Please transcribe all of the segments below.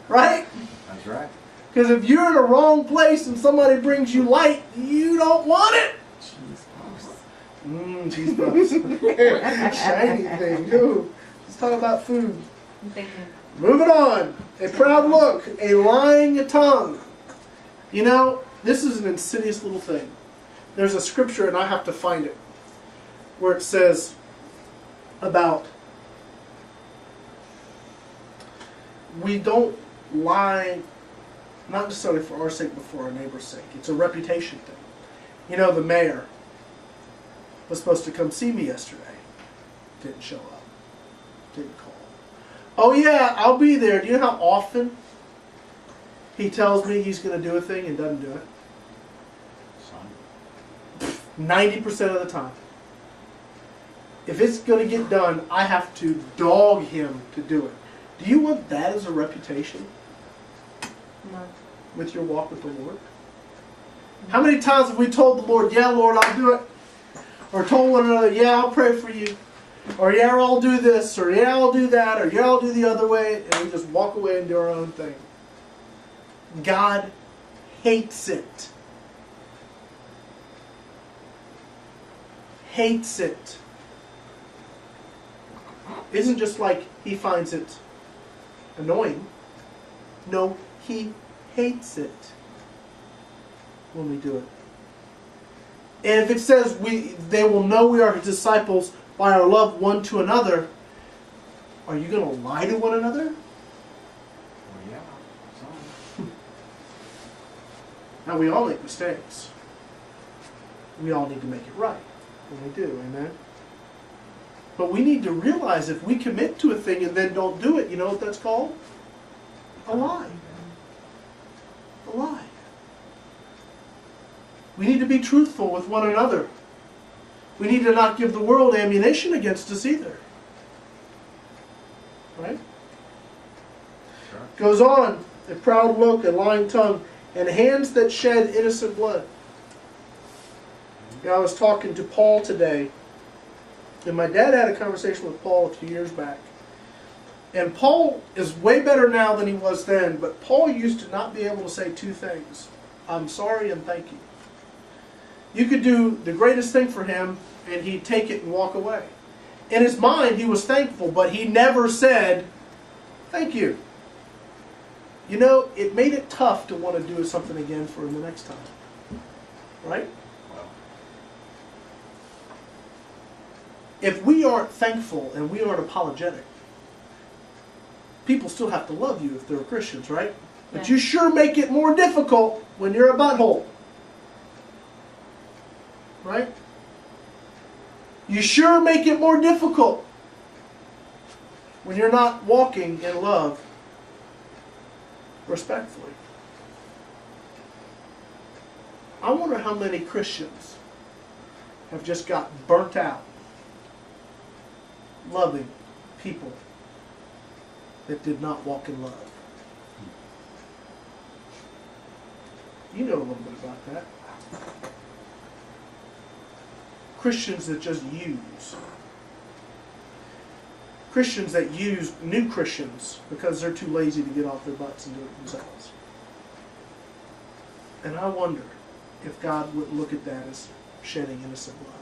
Right? That's right. Because if you're in a wrong place and somebody brings you light, you don't want it. Cheese puffs. Shiny thing. Ooh. Let's talk about food. I'm thinking. Moving on. A proud look. A lying tongue. You know, this is an insidious little thing. There's a scripture, and I have to find it, where it says about we don't lie, not necessarily for our sake, but for our neighbor's sake. It's a reputation thing. You know, the mayor was supposed to come see me yesterday. Didn't show up. Didn't call. Oh yeah, I'll be there. Do you know how often he tells me he's going to do a thing and doesn't do it? 90% of the time. If it's going to get done, I have to dog him to do it. Do you want that as a reputation? No. With your walk with the Lord? How many times have we told the Lord, yeah, Lord, I'll do it? Or told one another, yeah, I'll pray for you. Or yeah, I'll do this. Or yeah, I'll do that. Or yeah, I'll do the other way. And we just walk away and do our own thing. God hates it. Hates it. Isn't just like he finds it annoying. No, he hates it when we do it. And if it says they will know we are his disciples by our love one to another, are you going to lie to one another? Well, yeah. Some. Now we all make mistakes. We all need to make it right when we do, amen? But we need to realize if we commit to a thing and then don't do it, you know what that's called? A lie. A lie. We need to be truthful with one another. We need to not give the world ammunition against us either. Right? Sure. Goes on, a proud look, a lying tongue, and hands that shed innocent blood. You know, I was talking to Paul today, and my dad had a conversation with Paul a few years back. And Paul is way better now than he was then, but Paul used to not be able to say two things. I'm sorry and thank you. You could do the greatest thing for him, and he'd take it and walk away. In his mind, he was thankful, but he never said, thank you. You know, it made it tough to want to do something again for him the next time. Right? Well, if we aren't thankful and we aren't apologetic, people still have to love you if they're Christians, right? But you sure make it more difficult when you're a butthole. Right? You sure make it more difficult when you're not walking in love respectfully. I wonder how many Christians have just got burnt out loving people that did not walk in love. You know a little bit about that. Christians that just use. Christians that use new Christians because they're too lazy to get off their butts and do it themselves. And I wonder if God would look at that as shedding innocent blood.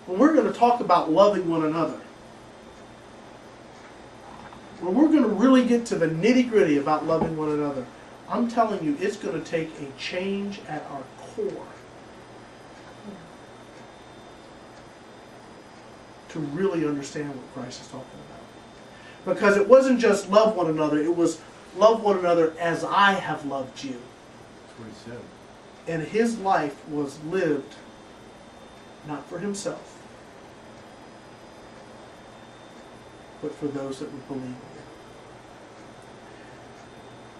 When we're going to talk about loving one another, when we're going to really get to the nitty-gritty about loving one another, I'm telling you, it's going to take a change at our core to really understand what Christ is talking about. Because it wasn't just love one another, it was love one another as I have loved you. that's what he said. And his life was lived not for himself, but for those that would believe in him.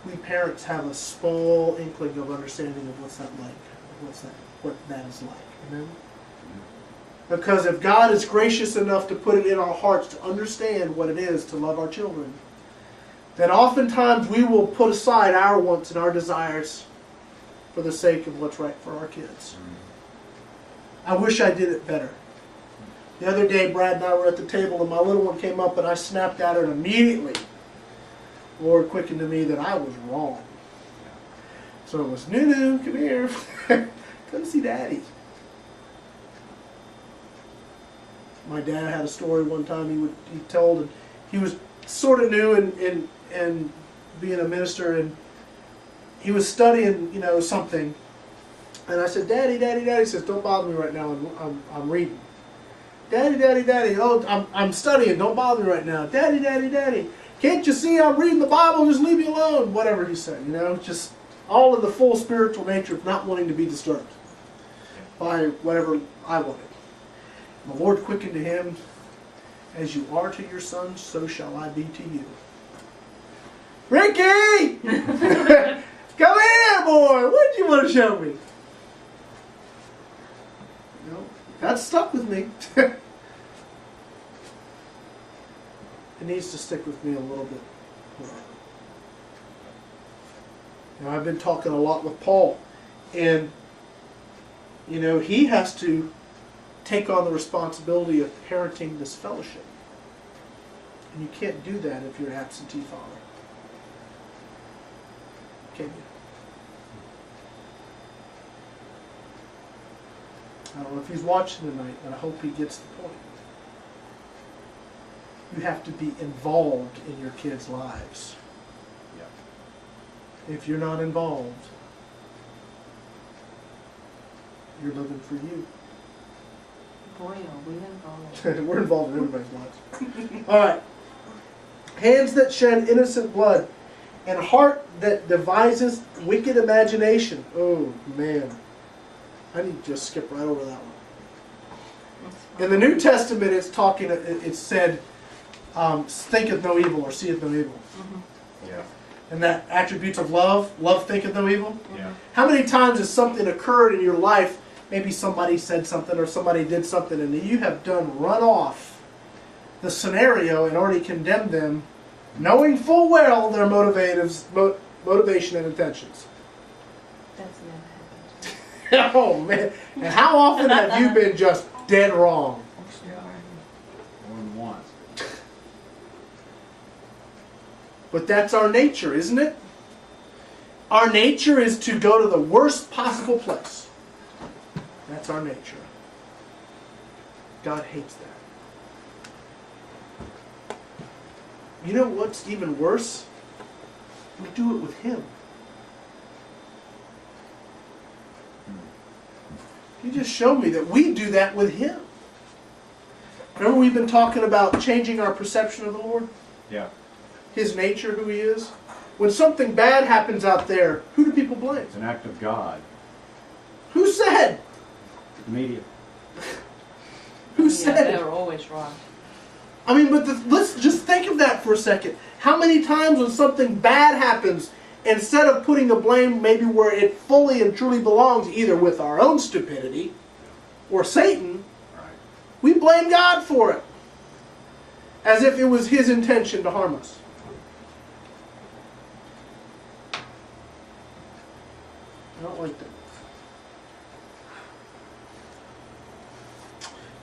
We parents have a small inkling of understanding of what's that like, what that is like. Amen? Because if God is gracious enough to put it in our hearts to understand what it is to love our children, then oftentimes we will put aside our wants and our desires for the sake of what's right for our kids. I wish I did it better. The other day, Brad and I were at the table, and my little one came up, and I snapped at her, and immediately, the Lord quickened to me that I was wrong. So it was, Nunu, come here. Come see Daddy. My dad had a story one time he told, and he was sort of new in being a minister, and he was studying, something. And I said, Daddy, Daddy, Daddy. He says, don't bother me right now. I'm reading. Daddy, Daddy, Daddy. Oh, I'm studying. Don't bother me right now. Daddy, Daddy, Daddy. Can't you see I'm reading the Bible? Just leave me alone. Whatever he said, just all in the full spiritual nature of not wanting to be disturbed by whatever I wanted. The Lord quickened to him, as you are to your sons, so shall I be to you. Ricky! Come here, boy! What did you want to show me? That stuck with me. It needs to stick with me a little bit more. I've been talking a lot with Paul, and he has to take on the responsibility of parenting this fellowship. And you can't do that if you're an absentee father. Can you? I don't know if he's watching tonight, but I hope he gets the point. You have to be involved in your kids' lives. Yeah. If you're not involved, you're living for you. Boy, are we involved. We're involved in everybody's lives. All right. Hands that shed innocent blood, and heart that devises wicked imagination. Oh, man. I need to just skip right over that one. In the New Testament, it's said, thinketh no evil or seeth no evil. Mm-hmm. Yeah. And that attributes of love thinketh no evil. Yeah. How many times has something occurred in your life, maybe somebody said something or somebody did something, and you have run off the scenario and already condemned them, knowing full well their motivation and intentions? That's never happened. Oh, man. And how often have you been just dead wrong? Yeah. More than once. But that's our nature, isn't it? Our nature is to go to the worst possible place. That's our nature. God hates that. You know what's even worse? We do it with Him. He just showed me that we do that with Him. Remember we've been talking about changing our perception of the Lord? Yeah. His nature, who He is. When something bad happens out there, who do people blame? It's an act of God. Who said? The media. Who said it? They're always right. I mean, but let's just think of that for a second. How many times when something bad happens, instead of putting the blame maybe where it fully and truly belongs, either with our own stupidity or Satan, Right. we blame God for it. As if it was His intention to harm us. I don't like that.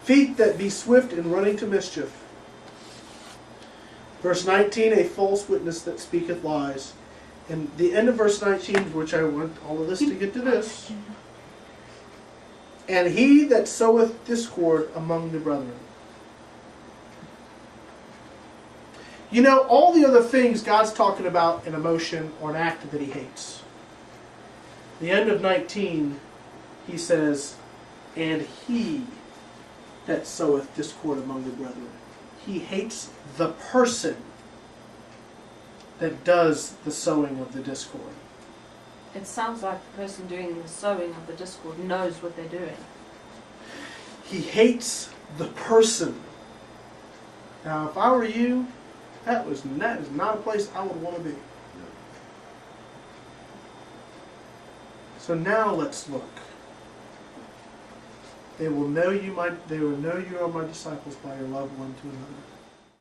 Feet that be swift in running to mischief. Verse 19, a false witness that speaketh lies. And the end of verse 19, which I want all of this to get to this. And he that soweth discord among the brethren. You know, all the other things God's talking about an emotion or an act that He hates. The end of 19, He says, and he that soweth discord among the brethren. He hates the person that does the sowing of the discord. It sounds like the person doing the sowing of the discord knows what they're doing. He hates the person. Now, if I were you, that is not a place I would want to be. So now let's look. They will know you are my disciples by your love one to another.